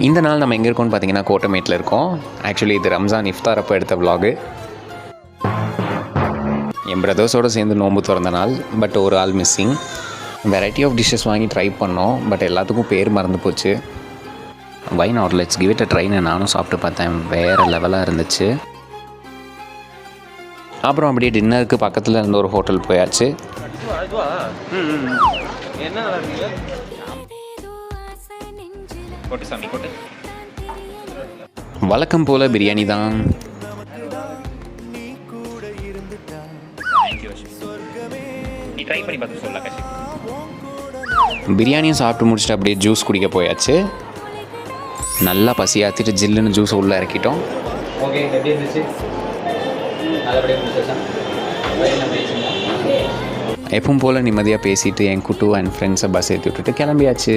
இந்த நாள் நம்ம எங்கே இருக்கோம்னு பார்த்தீங்கன்னா கோட்டமேட்டில் இருக்கோம். ஆக்சுவலி இது ரம்ஜான் இஃப்தார் அப்போ எடுத்த விலாகு. என் பிரதர்ஸோடு சேர்ந்து நோன்பு திறந்த நாள். பட் ஒரு ஆள் மிஸ்ஸிங். வெரைட்டி ஆஃப் டிஷ்ஷஸ் வாங்கி ட்ரை பண்ணோம். பட் எல்லாத்துக்கும் பேர் மறந்து போச்சு. Why not, let's give it a ட்ரைன்னு நானும் சாப்பிட்டு பார்த்தேன். வேறு லெவலாக இருந்துச்சு. அப்புறம் அப்படியே டின்னருக்கு பக்கத்தில் இருந்த ஒரு ஹோட்டல் போயாச்சு. வழக்கம் போல் பிரியாணி தான். பிரியாணியும் சாப்பிட்டு முடிச்சுட்டு அப்படியே ஜூஸ் குடிக்க போயாச்சு. நல்லா பசியாத்திட்டு ஜில்லுன்னு ஜூஸை உள்ளே இறக்கிட்டோம். ஓகே, எப்படி இருந்துச்சு? நல்லபடியாக முடிச்சா? எப்பவும் போல் நிம்மதியாக பேசிவிட்டு என் குட்டு அண்ட் ஃப்ரெண்ட்ஸை பஸ் ஏற்றி விட்டுட்டு கிளம்பியாச்சு.